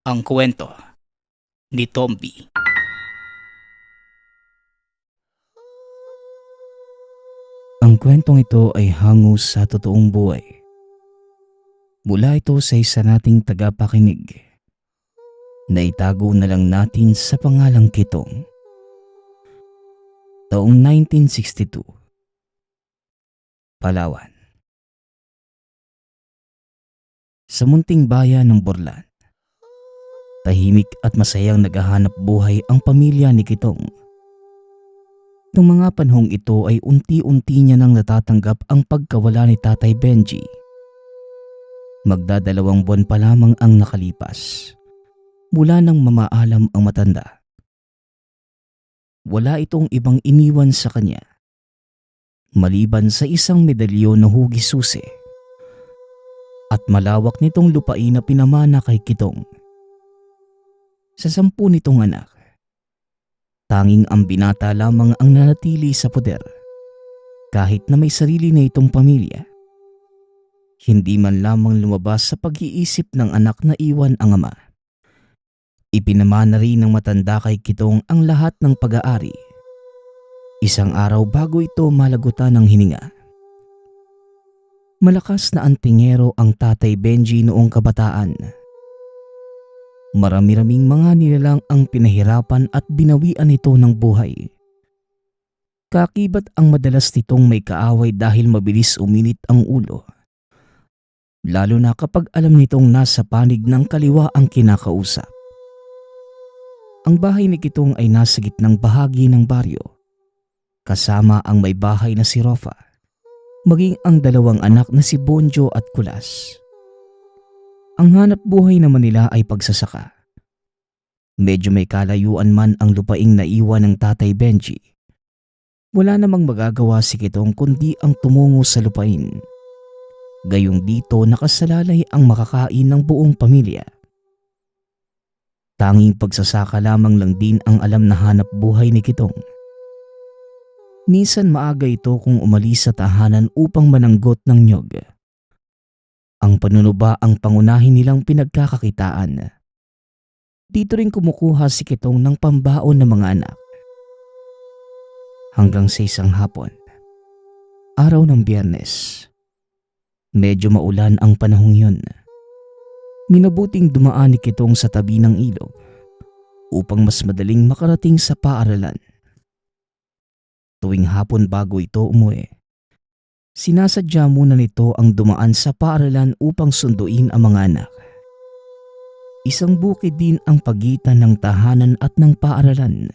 Ang kwento ni Tomby. Ang kwentong ito ay hango sa totoong buhay. Mula ito sa isa nating tagapakinig na itago na lang natin sa pangalang Kitong. Taong 1962, Palawan. Sa munting bayan ng Borlan, tahimik at masayang naghahanap buhay ang pamilya ni Kitong. Noong mga panahong ito ay unti-unti niya nang natatanggap ang pagkawala ni Tatay Benji. Magdadalawang buwan pa lamang ang nakalipas mula nang mamaalam ang matanda. Wala itong ibang iniwan sa kanya maliban sa isang medalyon na hugis susi at malawak nitong lupain na pinamana kay Kitong. Sa 10 nitong anak, tanging ang binata lamang ang nanatili sa poder. Kahit na may sarili na itong pamilya, hindi man lamang lumabas sa pag-iisip ng anak na iwan ang ama. Ipinamana rin ng matanda kay Kitong ang lahat ng pag-aari. Isang araw bago ito malagutan ng hininga. Malakas na antingero ang Tatay Benji noong kabataan. Marami-raming mga nilalang ang pinahirapan at binawian nito ng buhay. Kakibat ang madalas nitong may kaaway dahil mabilis uminit ang ulo. Lalo na kapag alam nitong nasa panig ng kaliwa ang kinakausap. Ang bahay ni Kitong ay nasa gitnang bahagi ng baryo. Kasama ang may bahay na si Rofa, maging ang 2 anak na si Bonjo at Kulas. Ang hanap buhay naman nila ay pagsasaka. Medyo may kalayuan man ang lupaing naiwan ng Tatay Benji. Wala namang magagawa si Kitong kundi ang tumungo sa lupain. Gayong dito nakasalalay ang makakain ng buong pamilya. Tanging pagsasaka lamang lang din ang alam na hanap buhay ni Kitong. Minsan maaga ito kung umalis sa tahanan upang mananggot ng nyog. Ang panunuba ang pangunahin nilang pinagkakakitaan. Dito rin kumukuha si Kitong ng pambaon ng mga anak. Hanggang sa isang hapon, araw ng Biyernes. Medyo maulan ang panahong yun. Minabuting dumaan ni Kitong sa tabi ng ilog upang mas madaling makarating sa paaralan. Tuwing hapon bago ito umuwi, sinasadya muna nito ang dumaan sa paaralan upang sunduin ang mga anak. Isang bukid din ang pagitan ng tahanan at ng paaralan.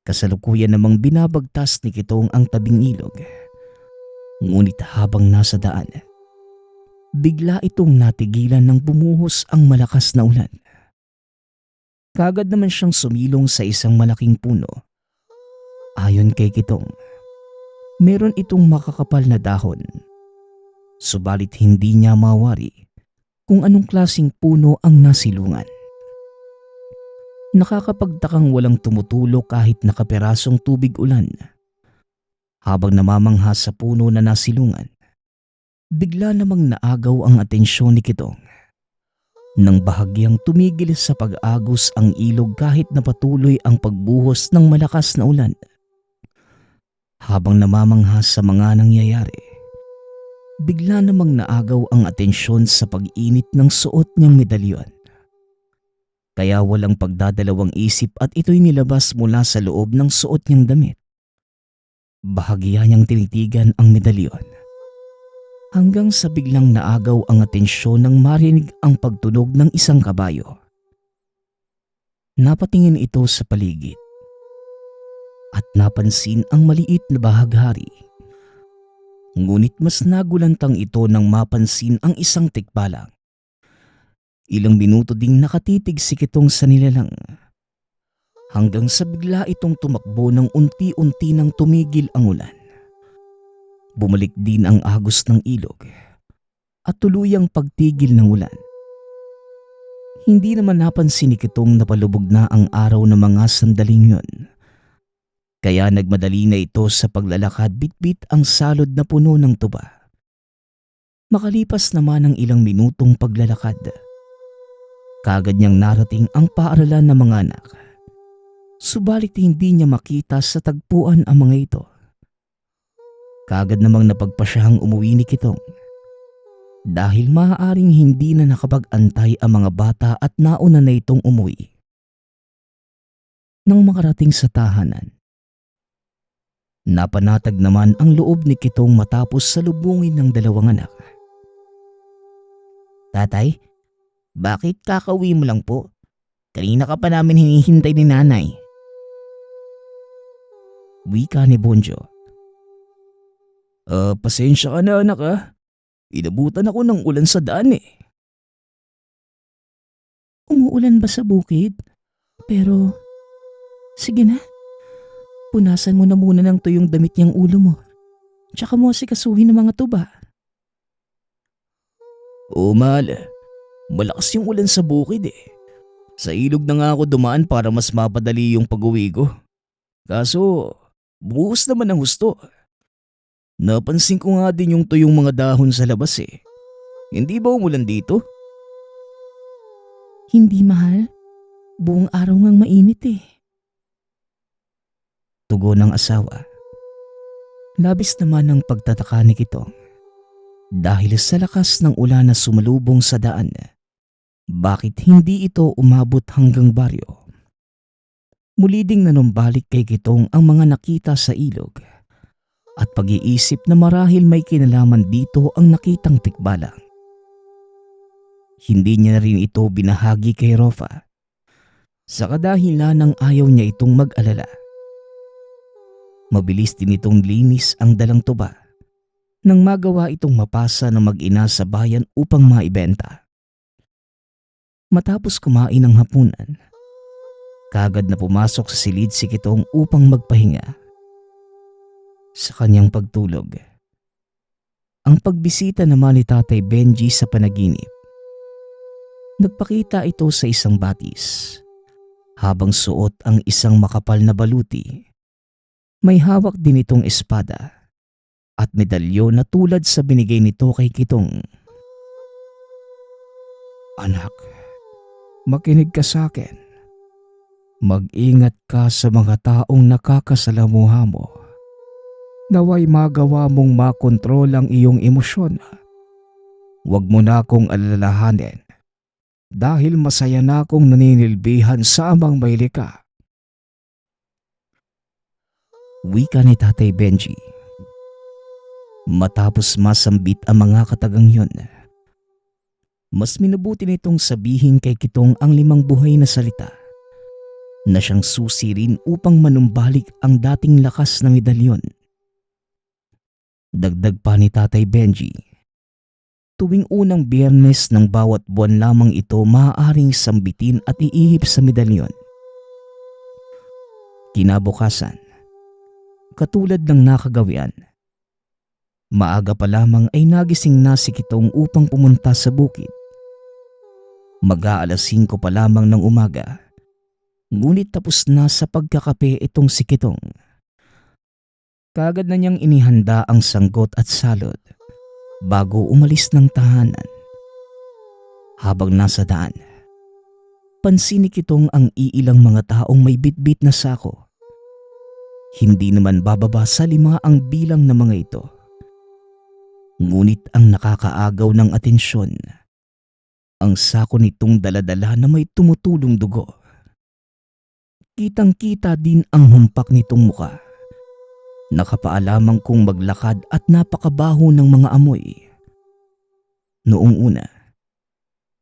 Kasalukuyan namang binabagtas ni Kitong ang tabing ilog. Ngunit habang nasa daan, bigla itong natigilan nang bumuhos ang malakas na ulan. Kaagad naman siyang sumilong sa isang malaking puno. Ayon kay Kitong, meron itong makakapal na dahon. Subalit hindi niya mawari kung anong klaseng puno ang nasilungan. Nakakapagtakang walang tumutulo kahit nakapirasong tubig ulan. Habang namamangha sa puno na nasilungan, bigla namang naagaw ang atensyon ni Kitong. Nang bahagyang tumigil sa pag-agos ang ilog kahit napatuloy ang pagbuhos ng malakas na ulan. Habang namamangha sa mga nangyayari, bigla namang naagaw ang atensyon sa pag-init ng suot niyang medalyon. Kaya walang pagdadalawang isip at ito'y nilabas mula sa loob ng suot niyang damit. Bahagya niyang tinitigan ang medalyon. Hanggang sa biglang naagaw ang atensyon nang marinig ang pagtunog ng isang kabayo. Napatingin ito sa paligid at napansin ang maliit na bahaghari. Ngunit mas nagulantang ito nang mapansin ang isang tikbalang. Ilang minuto ding nakatitig si Kitong sa nilalang. Hanggang sa bigla itong tumakbo ng unti-unti nang tumigil ang ulan. Bumalik din ang agos ng ilog at tuluyang pagtigil ng ulan. Hindi naman napansin ni Kitong na palubog na ang araw ng mga sandaling yun. Kaya nagmadali na ito sa paglalakad bitbit ang salod na puno ng tuba. Makalipas naman ang ilang minutong paglalakad, Kagad niyang narating ang paaralan ng mga anak. Subalit hindi niya makita sa tagpuan ang mga ito. Kagad namang napagpasyahang umuwi ni Kitong dahil maaaring hindi na nakapag-antay ang mga bata at nauna na itong umuwi. Nang makarating sa tahanan, napanatag naman ang loob ni Kitong matapos salubungin ng dalawang anak. Tatay, bakit kakauwi mo lang po? Kanina ka pa namin hinihintay ni nanay. Wika ni Bonjo. Pasensya ka na anak ah. Inabutan ako ng ulan sa daan eh. Umuulan ba sa bukid? Pero, sige na. Punasan mo na muna ng tuyong damit niyang ulo mo. Tsaka mo asikasuhin ng mga tuba. Oo, mahal. Malakas yung ulan sa bukid eh. Sa ilog na nga ako dumaan para mas mapadali yung pag-uwi ko. Kaso, buhos naman ang husto. Napansin ko nga din yung tuyong mga dahon sa labas eh. Hindi ba umulan dito? Hindi mahal. Buong araw ngang mainit eh. Tugon ng asawa. Labis naman ang pagtataka ni Kitong dahil sa lakas ng ulan na sumalubong sa daan. Bakit hindi ito umabot hanggang baryo? Muli ding nanumbalik kay Kitong ang mga nakita sa ilog at pag-iisip na marahil may kinalaman dito ang nakitang tikbalang. Hindi niya rin ito binahagi kay Rofa sa kadahilan ng ayaw niya itong mag-alala. Mabilis din itong linis ang dalang tuba nang magawa itong mapasa ng mag-ina sa bayan upang maibenta. Matapos kumain ng hapunan, kagad na pumasok sa silid si Kitong upang magpahinga. Sa kanyang pagtulog, ang pagbisita naman ni Tatay Benji sa panaginip. Nagpakita ito sa isang batis habang suot ang isang makapal na baluti. May hawak din itong espada at medalyon na tulad sa binigay nito kay Kitong. Anak, makinig ka sa akin. Mag-ingat ka sa mga taong nakakasalamuha mo. Naway magawa mong makontrol ang iyong emosyon. Huwag mo na akong alalahanin dahil masaya na akong naninilbihan sa amang may likha. Wika ni Tatay Benji. Matapos masambit ang mga katagang yun, mas minabuti nitong sabihin kay Kitong ang 5 buhay na salita na siyang susi rin upang manumbalik ang dating lakas ng medalyon. Dagdag pa ni Tatay Benji, tuwing unang Biyernes ng bawat buwan lamang ito maaaring sambitin at iihip sa medalyon. Kinabukasan, katulad ng nakagawian, maaga pa lamang ay nagising na si Kitong upang pumunta sa bukid. Mag-aalas 5 pa lamang ng umaga, ngunit tapos na sa pagkakape itong si Kitong. Kagad na niyang inihanda ang sanggot at salod bago umalis ng tahanan. Habang nasa daan, pansin ni Kitong ang iilang mga taong may bitbit na sako. Hindi naman bababa sa 5 ang bilang ng mga ito. Ngunit ang nakakaagaw ng atensyon, ang sako nitong daladala na may tumutulong dugo. Kitang-kita din ang humpak nitong muka. Nakapaalamang kong maglakad at napakabaho ng mga amoy. Noong una,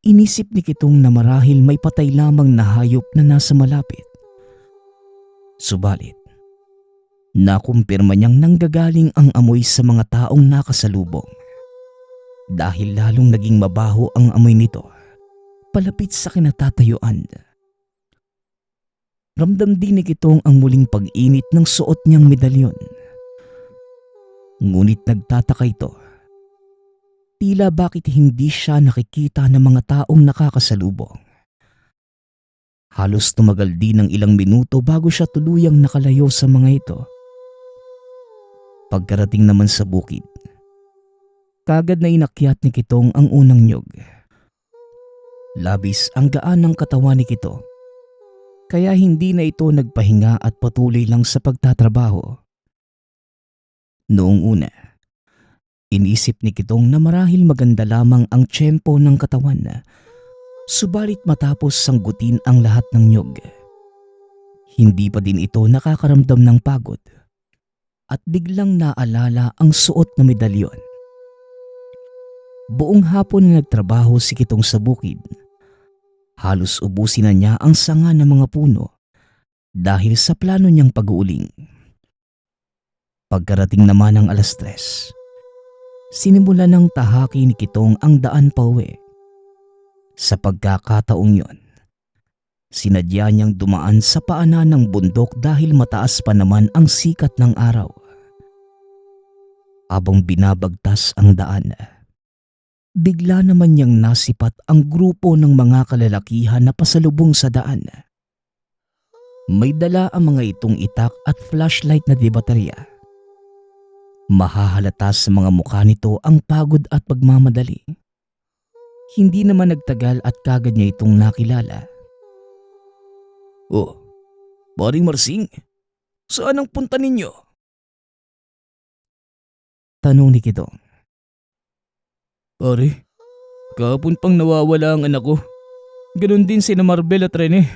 inisip ni Kitong na marahil may patay lamang na hayop na nasa malapit. Subalit, nakumpirma niyang nanggagaling ang amoy sa mga taong nakasalubong. Dahil lalong naging mabaho ang amoy nito, palapit sa kinatatayuan. Ramdam din ni Kitong ang muling pag-init ng suot niyang medalyon. Ngunit nagtataka ito. Tila bakit hindi siya nakikita ng mga taong nakakasalubong. Halos tumagal din ng ilang minuto bago siya tuluyang nakalayo sa mga ito. Pagkarating naman sa bukid, kagad na inakyat ni Kitong ang unang niyog. Labis ang gaan ng katawan ni Kitong, kaya hindi na ito nagpahinga at patuloy lang sa pagtatrabaho. Noong una, inisip ni Kitong na marahil maganda lamang ang tiyempo ng katawan, subalit matapos sanggutin ang lahat ng nyog, hindi pa din ito nakakaramdam ng pagod at biglang naalala ang suot na medalyon. Buong hapon na nagtrabaho si Kitong sa bukid. Halos ubusin na niya ang sanga ng mga puno dahil sa plano niyang pag-uuling. Pagkarating naman ng 3:00, sinimulan ng tahaki ni Kitong ang daan pauwi. Sa pagkakataong yon, sinadya niyang dumaan sa paanan ng bundok dahil mataas pa naman ang sikat ng araw. Habang binabagtas ang daan, bigla naman niyang nasipat ang grupo ng mga kalalakihan na pasalubong sa daan. May dala ang mga itong itak at flashlight na debaterya. Mahahalata sa mga mukha nito ang pagod at pagmamadali. Hindi naman nagtagal at kagad niya itong nakilala. "Oh, Paring Marsing, saan ang punta ninyo?" Tanong ni Kitong. "Pare, kahapon pang nawawala ang anak ko. Ganon din sina Marbel at Rene.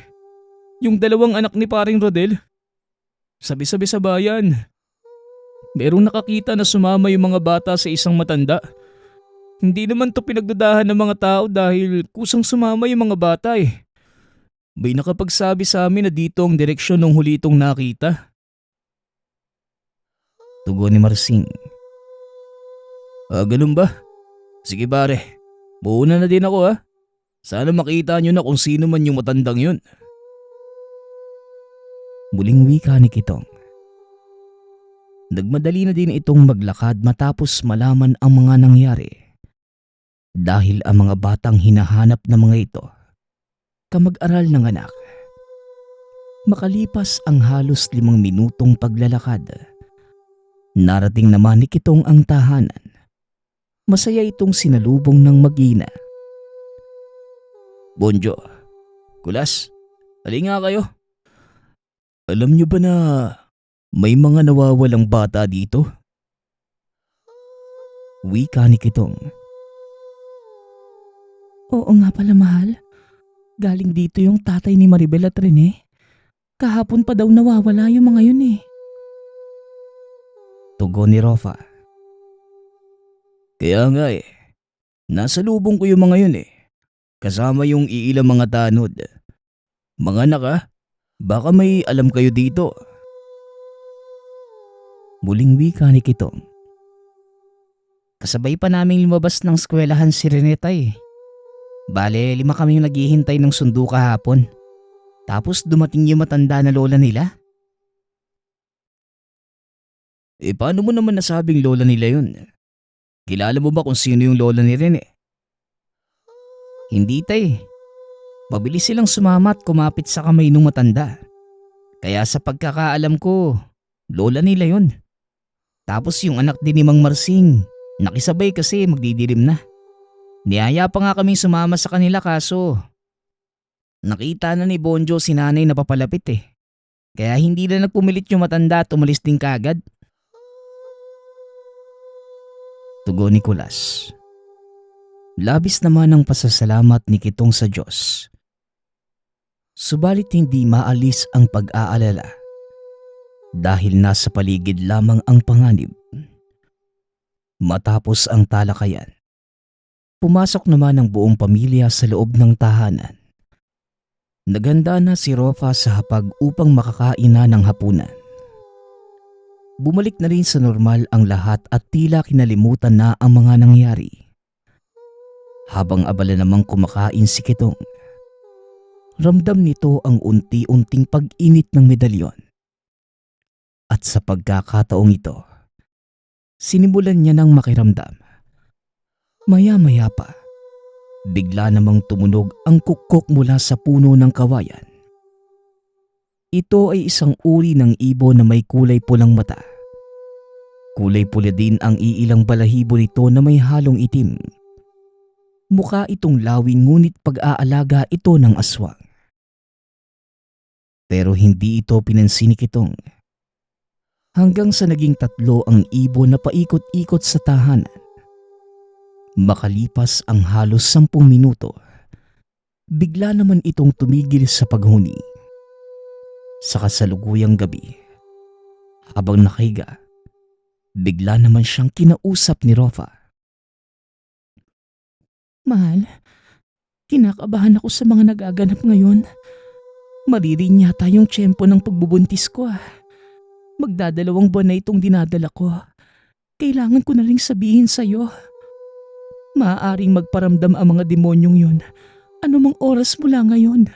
Yung dalawang anak ni Paring Rodel. Sabi-sabi sa bayan. Merong nakakita na sumama yung mga bata sa isang matanda. Hindi naman to pinagdudahan ng mga tao dahil kusang sumama yung mga bata eh. May nakapagsabi sa amin na dito ang direksyon ng huli itong nakita." Tugon ni Marsing. Ganun ba? Sige pare, buuna na din ako ha. Sana makita nyo na kung sino man yung matandang yun." Muling wika ni Kitong. Nagmadali na din itong maglakad matapos malaman ang mga nangyari. Dahil ang mga batang hinahanap ng mga ito, kamag-aral ng anak. Makalipas ang halos 5 minutong paglalakad, narating naman ni Kitong ang tahanan. Masaya itong sinalubong ng mag-ina. "Bonjo, Kulas, halika kayo. Alam niyo ba na may mga nawawalang bata dito?" Wika ni Kitong. "Oo nga pala mahal. Galing dito yung tatay ni Maribel at Rene. Kahapon pa daw nawawala yung mga yun eh." Tugon ni Rofa. "Kaya nga eh, nasa lubong ko yung mga yun eh. Kasama yung iilang mga tanod. Mga anak ha, baka may alam kayo dito." Muling wika ni Kitong. "Kasabay pa naming lumabas ng eskwelahan si Reneta eh. Bale, 5 kami yung naghihintay ng sundo kahapon. Tapos dumating yung matanda na lola nila." Paano mo naman nasabing lola nila yun? Kilala mo ba kung sino yung lola ni Rene?" "Hindi tay. Mabilis silang sumama at kumapit sa kamay ng matanda. Kaya sa pagkakaalam ko, lola nila yun. Tapos yung anak din ni Mang Marsing, nakisabay kasi magdidilim na. Niyaya pa nga kaming sumama sa kanila kaso nakita na ni Bonjo si nanay na papalapit eh. Kaya hindi na nagpumilit yung matanda at umalis din kagad." Tugon ni Kulas. Labis naman ang pasasalamat ni Kitong sa Diyos. Subalit hindi maalis ang pag-aalala dahil nasa paligid lamang ang panganib. Matapos ang talakayan, pumasok naman ang buong pamilya sa loob ng tahanan. Naghanda na si Rofa sa hapag upang makakain na ng hapunan. Bumalik na rin sa normal ang lahat at tila kinalimutan na ang mga nangyari. Habang abala namang kumakain si Kitong, ramdam nito ang unti-unting pag-init ng medalyon. At sa pagkakataong ito, sinimulan niya ng makiramdam. Maya-maya pa, bigla namang tumunog ang kukok mula sa puno ng kawayan. Ito ay isang uri ng ibon na may kulay pulang mata. Kulay pula din ang iilang balahibo nito na may halong itim. Mukha itong lawin ngunit pag-aalaga ito ng aswang. Pero hindi ito pinansin ni Kitong. Hanggang sa naging 3 ang ibon na paikot-ikot sa tahanan. Makalipas ang halos 10 minuto, bigla naman itong tumigil sa paghuni. Sa kasalukuyang gabi, habang nakahiga, bigla naman siyang kinausap ni Rofa. Mahal, kinakabahan ako sa mga nagaganap ngayon. Maririn yata yung tiyempo ng pagbubuntis ko. Magdadalawang buwan na itong dinadala ko. Kailangan ko na ring sabihin sa'yo. Maaaring magparamdam ang mga demonyong yun. Anumang oras mula ngayon.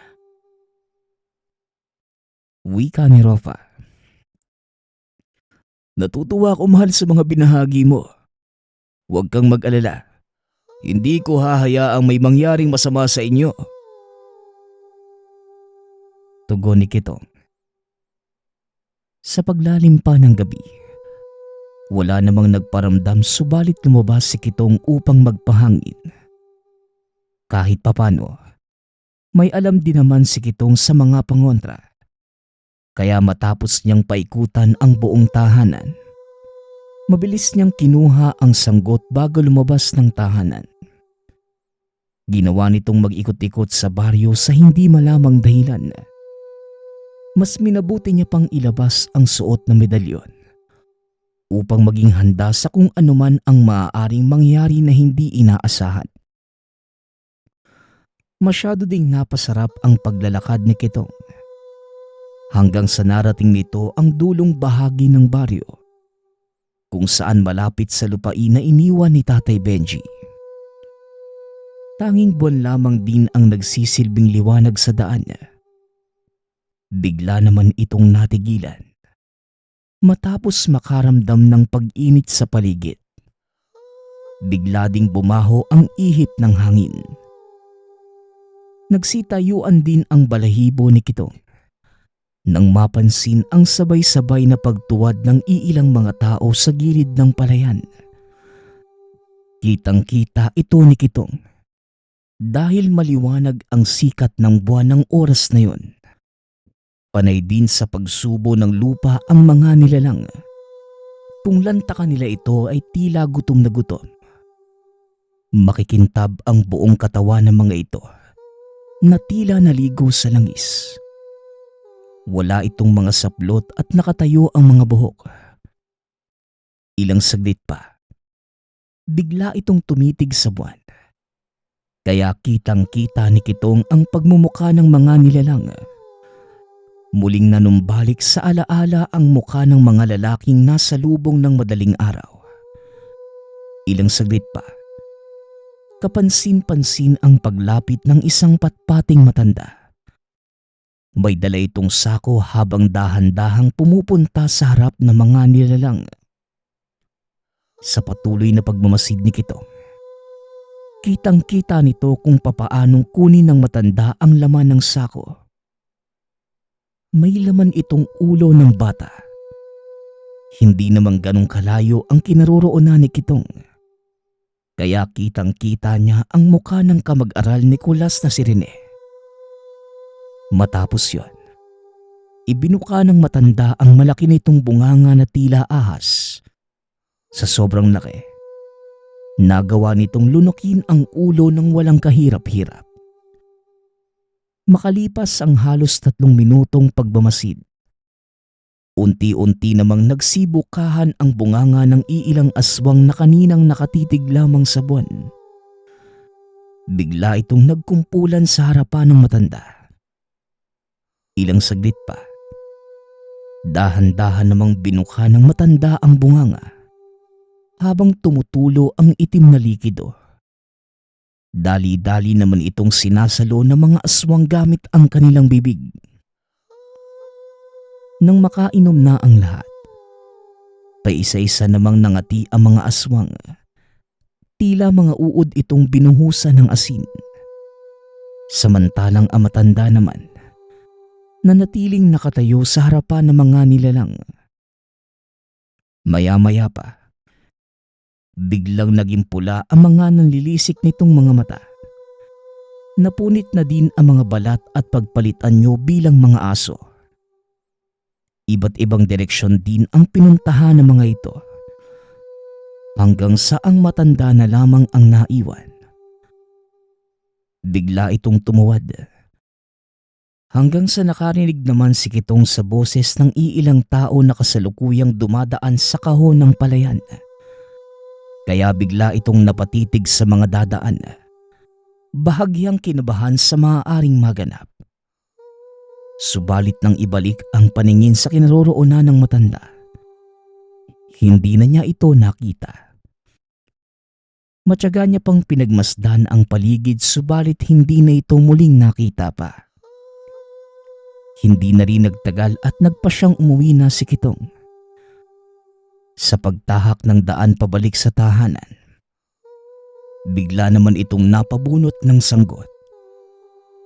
Wika ni Rofa. Natutuwa ako mahal sa mga binahagi mo. Huwag kang mag-alala. Hindi ko hahayaang may mangyaring masama sa inyo. Tugon ni Kitong. Sa paglalim pa ng gabi, wala namang nagparamdam subalit lumabas si Kitong upang magpahangin. Kahit papano, may alam din naman si Kitong sa mga pangontra. Kaya matapos niyang paikutan ang buong tahanan, mabilis niyang kinuha ang sanggot bago lumabas ng tahanan. Ginawa nitong mag-ikot-ikot sa baryo sa hindi malamang dahilan. Mas minabuti niya pang ilabas ang suot na medalyon upang maging handa sa kung anuman ang maaaring mangyari na hindi inaasahan. Masyado ding napasarap ang paglalakad ni Kitong hanggang sa narating nito ang dulong bahagi ng baryo kung saan malapit sa lupain na iniwan ni Tatay Benji. Tanging buwan lamang din ang nagsisilbing liwanag sa daan niya. Bigla naman itong natigilan matapos makaramdam ng pag-init sa paligid. Bigla ding bumaho ang ihip ng hangin. Nagsitayuan din ang balahibo ni Kitong nang mapansin ang sabay-sabay na pagtuwad ng iilang mga tao sa gilid ng palayan. Kitang-kita ito ni Kitong dahil maliwanag ang sikat ng buwan ng oras na yon. Panay din sa pagsubo ng lupa ang mga nilalang. Kung lantakan nila ito ay tila gutom na gutom. Makikintab ang buong katawan ng mga ito na tila naligo sa langis. Wala itong mga saplot at nakatayo ang mga buhok. Ilang saglit pa, bigla itong tumitig sa buwan. Kaya kitang-kita ni Kitong ang pagmumukha ng mga nilalang. Muling nanumbalik sa alaala ang mukha ng mga lalaking nasa lubong ng madaling araw. Ilang saglit pa, kapansin-pansin ang paglapit ng isang patpating matanda. May dala itong sako habang dahan-dahang pumupunta sa harap ng mga nilalang. Sa patuloy na pagmamasid ni Kitong, kitang-kita nito kung papaanong kunin ng matanda ang laman ng sako. May laman itong ulo ng bata. Hindi naman ganong kalayo ang kinaroroonan ni Kitong. Kaya kitang-kita niya ang mukha ng kamag-aral ni Kulas na si Rene. Matapos yon, ibinuka ng matanda ang malaki nitong bunganga na tila ahas. Sa sobrang laki, nagawa nitong lunukin ang ulo ng walang kahirap-hirap. Makalipas ang halos 3 minutong pagbamasid, unti-unti namang nagsibukahan ang bunganga ng iilang aswang na kaninang nakatitig lamang sa buwan. Bigla itong nagkumpulan sa harapan ng matanda. Ilang saglit pa, dahan-dahan namang binuka ng matanda ang bunganga habang tumutulo ang itim na likido. Dali-dali naman itong sinasalo ng mga aswang gamit ang kanilang bibig. Nang makainom na ang lahat, paisa-isa namang nangati ang mga aswang. Tila mga uod itong binuhusan ng asin. Samantalang ang matanda naman, nanatiling nakatayo sa harapan ng mga nilalang. Maya-maya pa, Biglang naging pula ang mga nanlilisik nitong mga mata. Napunit na din ang mga balat at pagpalitan nyo bilang mga aso. Iba't ibang direksyon din ang pinuntahan ng mga ito. Hanggang sa ang matanda na lamang ang naiwan. Bigla itong tumuwad. Hanggang sa nakarinig naman si Kitong sa boses ng iilang tao na kasalukuyang dumadaan sa kahon ng palayan. Kaya bigla itong napatitig sa mga dadaan. Bahagyang kinabahan sa maaaring maganap. Subalit nang ibalik ang paningin sa kinaroroonan ng matanda, hindi na niya ito nakita. Matyaga niya pang pinagmasdan ang paligid subalit hindi na ito muling nakita pa. Hindi na rin nagtagal at nagpa siyang umuwi na si Kitong. Sa pagtahak ng daan pabalik sa tahanan, bigla naman itong napabunot ng sanggot.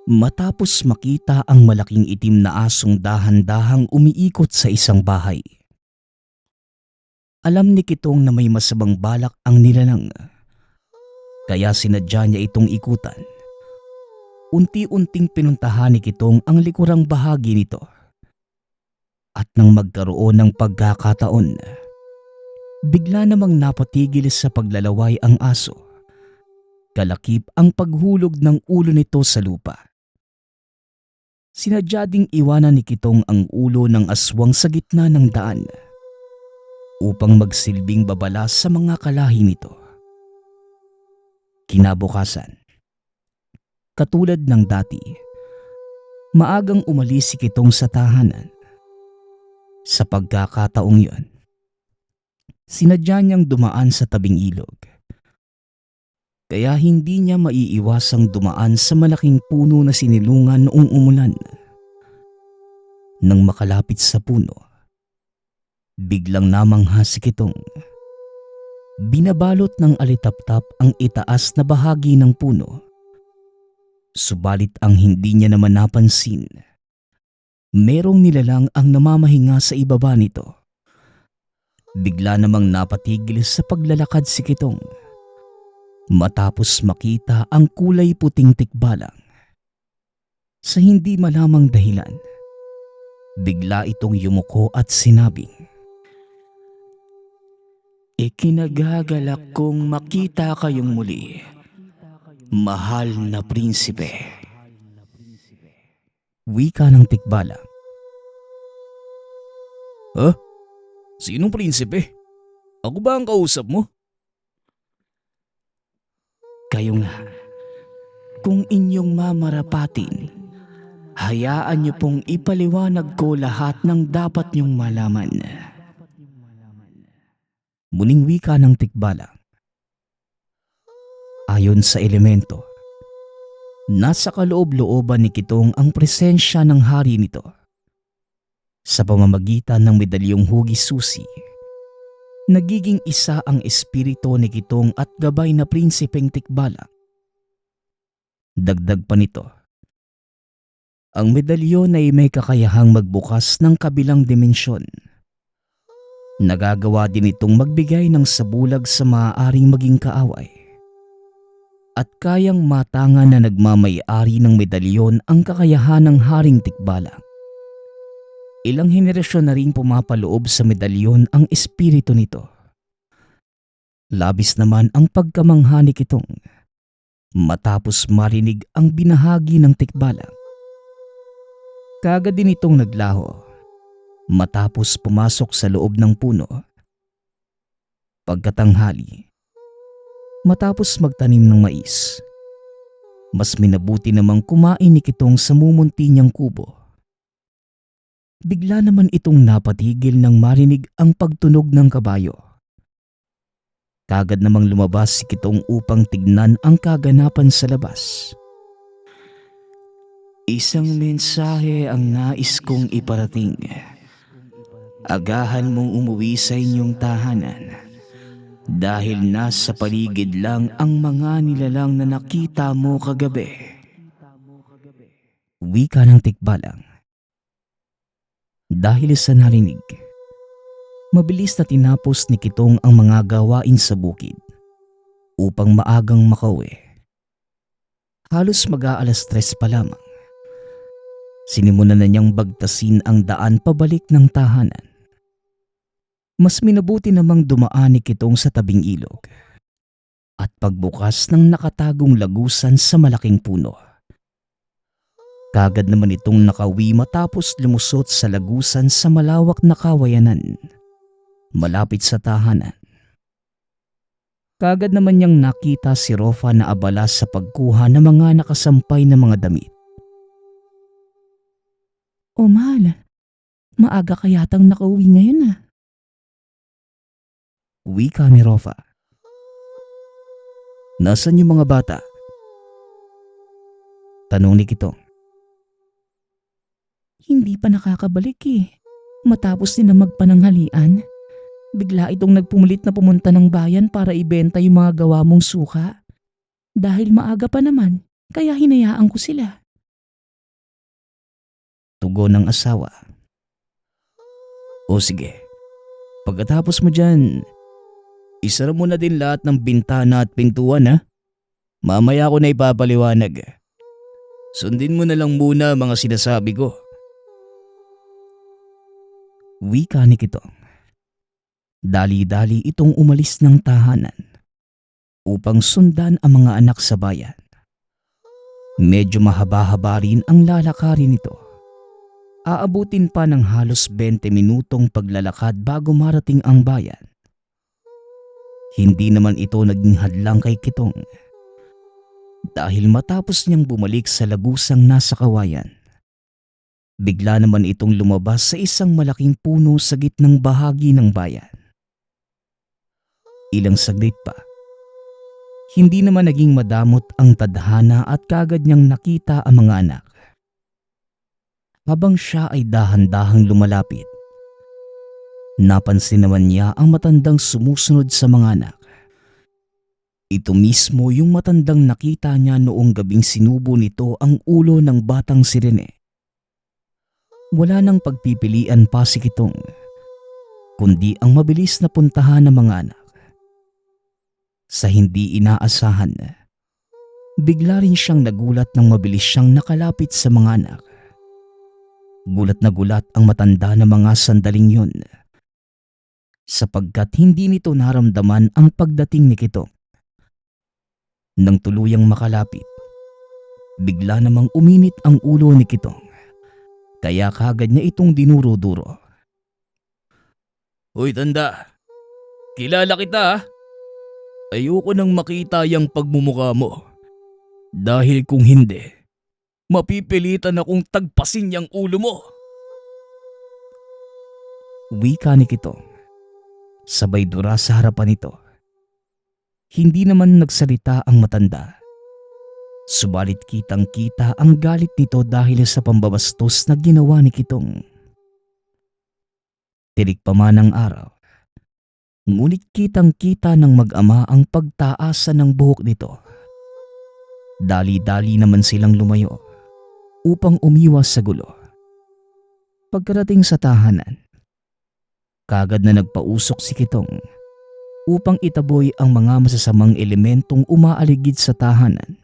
Matapos makita ang malaking itim na asong dahan-dahang umiikot sa isang bahay. Alam ni Kitong na may masamang balak ang nilalang, kaya sinadya niya itong ikutan. Unti-unting pinuntahan ni Kitong ang likurang bahagi nito. At nang magkaroon ng pagkakataon, bigla namang napatigil sa paglalaway ang aso. Kalakip ang paghulog ng ulo nito sa lupa. Sinadya ding iwanan ni Kitong ang ulo ng aswang sa gitna ng daan upang magsilbing babala sa mga kalahi nito. Kinabukasan, katulad ng dati, maagang umalis si Kitong sa tahanan. Sa pagkakataong yun, sinadya niyang dumaan sa tabing ilog. Kaya hindi niya maiiwasang dumaan sa malaking puno na sinilungan noong umulan. Nang makalapit sa puno, biglang namangha si Kitong. Binabalot ng alitaptap ang itaas na bahagi ng puno. Subalit ang hindi niya naman napansin, merong nilalang ang namamahinga sa ibaba nito. Bigla namang napatigil sa paglalakad si Kitong. Matapos makita ang kulay puting tikbalang. Sa hindi malamang dahilan, bigla itong yumuko at sinabing, "Ikinagagalak kong makita kayong muli, mahal na prinsipe." Wika ng tikbalang. Ha? Sinong prinsipe? Ako ba ang kausap mo? Kayo nga, kung inyong mamarapatin, hayaan niyo pong ipaliwanag ko lahat ng dapat niyong malaman. Muling wika ng tikbalang. Ayon sa elemento, nasa kaloob-looban ni Kitong ang presensya ng hari nito. Sa pamamagitan ng medalyong hugis susi, nagiging isa ang espiritu ni Kitong at gabay na prinsipeng tikbalang. Dagdag pa nito, ang medalyon ay may kakayahang magbukas ng kabilang dimensyon. Nagagawa din itong magbigay ng sabulag sa maaaring maging kaaway. At kayang matangan na nagmamay-ari ng medalyon ang kakayahan ng haring tikbalang. Ilang henerasyon na rin pumapaloob sa medalyon ang espiritu nito. Labis naman ang pagkamangha ni Kitong matapos marinig ang binahagi ng tikbalang. Kaagad din itong naglaho matapos pumasok sa loob ng puno. Pagkatanghali, matapos magtanim ng mais, mas minabuti namang kumain ni Kitong sa mumunti niyang kubo. Bigla naman itong napatigil nang marinig ang pagtunog ng kabayo. Kagad namang lumabas si Kitong upang tignan ang kaganapan sa labas. "Isang mensahe ang nais kong iparating. Agahan mong umuwi sa inyong tahanan dahil nasa paligid lang ang mga nilalang na nakita mo kagabi." Wika ng tikbalang. Dahil sa narinig, Mabilis na tinapos ni Kitong ang mga gawain sa bukid upang maagang makauwi. Halos mag-aalas 3 pa lamang. Sinimulan na niyang bagtasin ang daan pabalik ng tahanan. Mas minabuti namang dumaan ni Kitong sa tabing ilog at pagbukas ng nakatagong lagusan sa malaking puno. Kagad naman itong nakauwi matapos lumusot sa lagusan sa malawak na kawayanan malapit sa tahanan. Kagad naman niyang nakita si Rofa na abala sa pagkuha ng mga nakasampay na mga damit. O mahal, maaga ka yatang nakauwi ngayon Wika ni Rofa. Nasaan yung mga bata? Tanong ni Kitong. Hindi pa nakakabalik Matapos din na magpananghalian, bigla itong nagpumulit na pumunta ng bayan para ibenta yung mga gawa mong suka. Dahil maaga pa naman, kaya hinayaan ko sila. Tugon ng asawa. O sige, pagkatapos mo dyan, isara mo na din lahat ng bintana at pintuan ha. Mamaya ko na ipapaliwanag. Sundin mo na lang muna mga sinasabi ko. Wika ni Kitong. Dali-dali itong umalis ng tahanan upang sundan ang mga anak sa bayan. Medyo mahaba-haba rin ang lalakarin nito. Aabutin pa ng halos 20 minutong paglalakad bago marating ang bayan. Hindi naman ito naging hadlang kay Kitong dahil matapos niyang bumalik sa lagusang nasa kawayan, bigla naman itong lumabas sa isang malaking puno sa gitnang bahagi ng bayan. Ilang saglit pa, hindi naman naging madamot ang tadhana at kagad niyang nakita ang mga anak. Habang siya ay dahan-dahang lumalapit, napansin naman niya ang matandang sumusunod sa mga anak. Ito mismo yung matandang nakita niya noong gabing sinubo nito ang ulo ng batang si Rene. Wala nang pagpipilian pa si Kitong, kundi ang mabilis na puntahan ng mga anak. Sa hindi inaasahan, bigla rin siyang nagulat nang mabilis siyang nakalapit sa mga anak. Gulat na gulat ang matanda na mga sandaling yun, sapagkat hindi nito naramdaman ang pagdating ni Kitong. Nang tuluyang makalapit, bigla namang uminit ang ulo ni Kitong, kaya kagad niya itong dinuro-duro. Hoy tanda, kilala kita ha. Ayoko nang makita yung pagmumukha mo. Dahil kung hindi, mapipilitan akong tagpasin yung ulo mo. Wika ni Kitong, sabay dura sa harapan nito. Hindi naman nagsalita ang matanda. Subalit kitang-kita ang galit nito dahil sa pambabastos na ginawa ni Kitong. Tirik pa man ang araw, ngunit kitang-kita ng mag-ama ang pagtaasan ng buhok nito. Dali-dali naman silang lumayo upang umiwas sa gulo. Pagkarating sa tahanan, kagad na nagpausok si Kitong upang itaboy ang mga masasamang elementong umaaligid sa tahanan.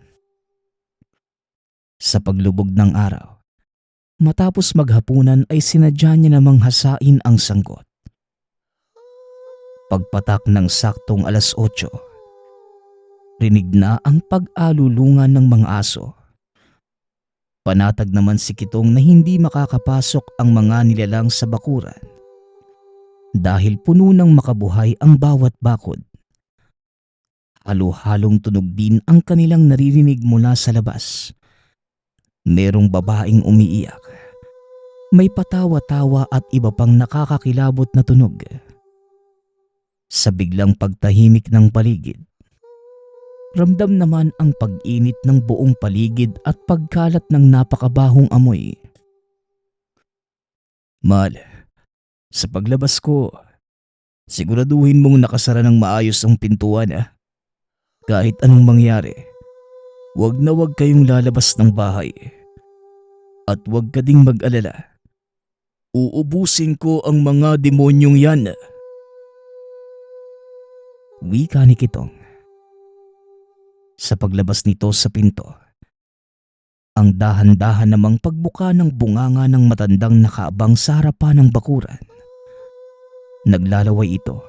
Sa paglubog ng araw, matapos maghapunan ay sinadya niya namang hasain ang sangkot. Pagpatak ng saktong alas 8, rinig na ang pag-alulungan ng mga aso. Panatag naman si Kitong na hindi makakapasok ang mga nilalang sa bakuran dahil puno ng makabuhay ang bawat bakod. Halo-halong tunog din ang kanilang naririnig mula sa labas. Merong babaeng umiiyak. May patawa-tawa at iba pang nakakakilabot na tunog. Sa biglang pagtahimik ng paligid, ramdam naman ang pag-init ng buong paligid at pagkalat ng napakabahong amoy. Mahal, sa paglabas ko, siguraduhin mong nakasara ng maayos ang pintuan ha. Kahit anong mangyari, wag na wag kayong lalabas ng bahay. At wag ka ding mag-alala. Uubusin ko ang mga demonyong yan Wika ni Kitong. Sa paglabas nito sa pinto, ang dahan-dahan namang pagbuka ng bunganga ng matandang nakaabang sa harapan ng bakuran. Naglalaway ito.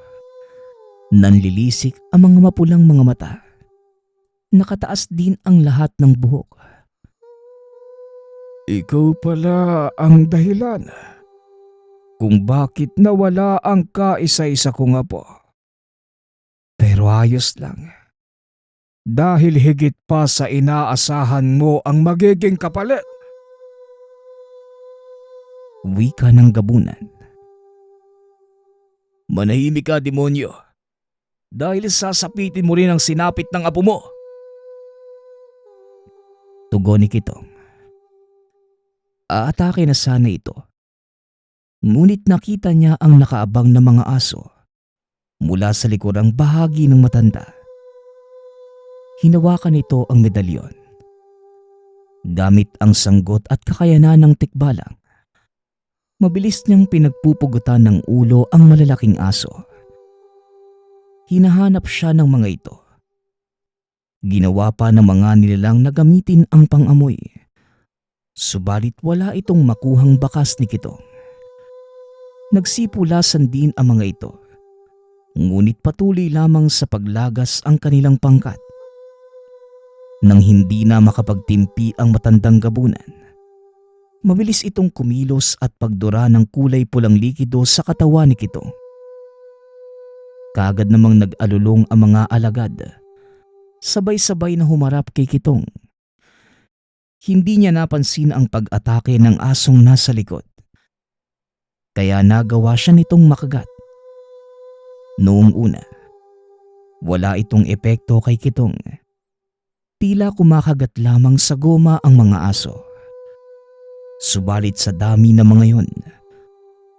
Nanlilisik ang mga mapulang mga mata. Nakataas din ang lahat ng buhok. Ikaw pala ang dahilan kung bakit nawala ang kaisa-isa kong apo. Pero ayos lang. Dahil higit pa sa inaasahan mo ang magiging kapalit. Wika ng gabunan. Manahimik ka, demonyo. Dahil sasapitin mo rin ang sinapit ng apo mo. Tugon ni Kitong. Aatake na sana ito. Ngunit nakita niya ang nakaabang na mga aso mula sa likurang bahagi ng matanda. Hinawakan nito ang medalyon. Gamit ang sanggot at kakayanan ng tikbalang, mabilis niyang pinagpupugutan ng ulo ang malalaking aso. Hinahanap siya ng mga ito. Ginawa pa ng mga nilalang na gamitin ang pangamoy. Subalit wala itong makuhang bakas ni Kitong. Nagsipulasan din ang mga ito. Ngunit patuloy lamang sa paglagas ang kanilang pangkat. Nang hindi na makapagtimpi ang matandang gabunan, mabilis itong kumilos at pagdura ng kulay pulang likido sa katawan ni Kitong. Kaagad namang nag-alulong ang mga alagad. Sabay-sabay na humarap kay Kitong. Hindi niya napansin ang pag-atake ng asong nasa likod. Kaya nagawa siya nitong makagat. Noong una, wala itong epekto kay Kitong. Tila kumakagat lamang sa goma ang mga aso. Subalit sa dami ng mga yon,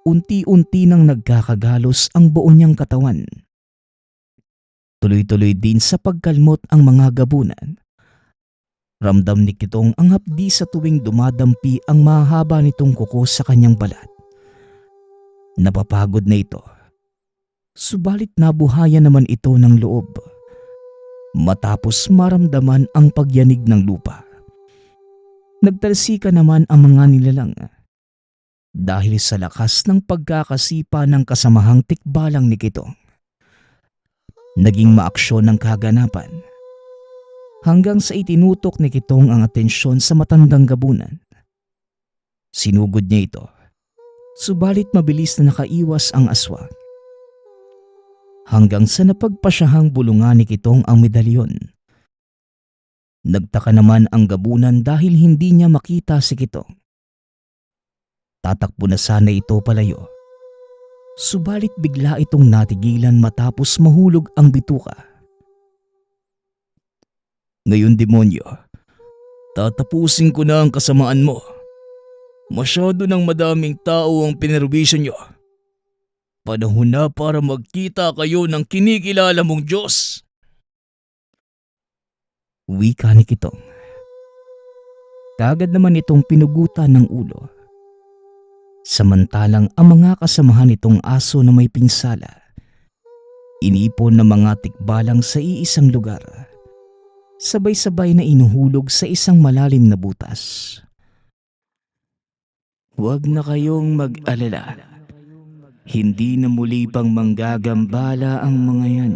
unti-unti nang nagkakagalos ang buo niyang katawan. Tuloy-tuloy din sa pagkalmot ang mga gabunan. Ramdam ni Kitong ang hapdi sa tuwing dumadampi ang mahaba nitong kuko sa kanyang balat. Napapagod na ito. Subalit nabuhayan naman ito ng loob. Matapos maramdaman ang pagyanig ng lupa. Nagtalsika naman ang mga nilalang. Dahil sa lakas ng pagkakasipa ng kasamahang tikbalang ni Kitong. Naging maaksyon ng kaganapan. Hanggang sa itinutok ni Kitong ang atensyon sa matandang gabunan. Sinugod niya ito. Subalit mabilis na nakaiwas ang aswang. Hanggang sa napagpasyahang bulungan ni Kitong ang medalyon. Nagtaka naman ang gabunan dahil hindi niya makita si Kitong. Tatakbo na sana ito palayo. Subalit bigla itong natigilan matapos mahulog ang bituka. Ngayon, demonyo, tatapusin ko na ang kasamaan mo. Masyado ng madaming tao ang pinerbisyo niyo. Panahon na para magkita kayo ng kinikilala mong Diyos. Wika ni Kitong. Kaagad naman itong pinugutan ng ulo. Samantalang ang mga kasamahan nitong aso na may pinsala, inipon ng mga tikbalang sa iisang lugar. Sabay-sabay na inuhulog sa isang malalim na butas. Huwag na kayong mag-alala. Hindi na muli pang manggagambala ang mga yan.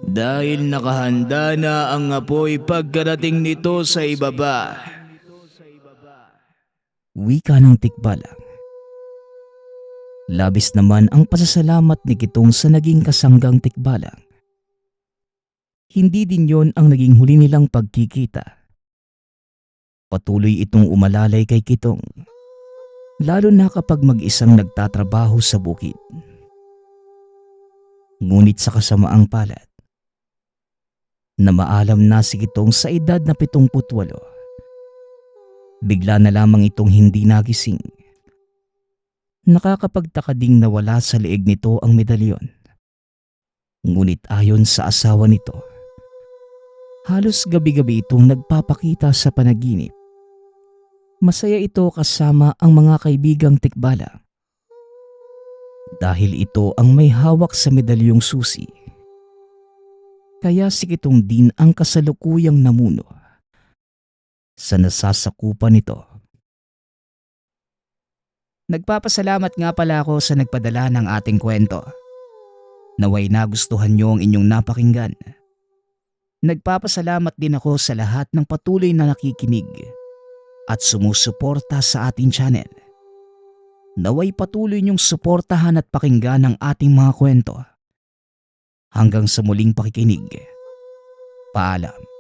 Dahil nakahanda na ang apoy pagkarating nito sa ibaba. Wika ng tikbalang. Labis naman ang pasasalamat ni Kitong sa naging kasanggang tikbalang. Hindi din yon ang naging huli nilang pagkikita. Patuloy itong umalalay kay Kitong, lalo na kapag mag-isang nagtatrabaho sa bukid. Ngunit sa kasamaang palad, na maalam na si Kitong sa edad na 78, bigla na lamang itong hindi nagising. Nakakapagtaka ding nawala sa leeg nito ang medalyon. Ngunit ayon sa asawa nito, halos gabi-gabi itong nagpapakita sa panaginip. Masaya ito kasama ang mga kaibigang tikbala. Dahil ito ang may hawak sa medalyong susi. Kaya si Kitong din ang kasalukuyang namuno sa nasasakupan nito. Nagpapasalamat nga pala ako sa nagpadala ng ating kwento. Naway nagustuhan niyo ang inyong napakinggan. Nagpapasalamat din ako sa lahat ng patuloy na nakikinig at sumusuporta sa ating channel. Naway patuloy niyong suportahan at pakinggan ang ating mga kwento. Hanggang sa muling pakikinig. Paalam.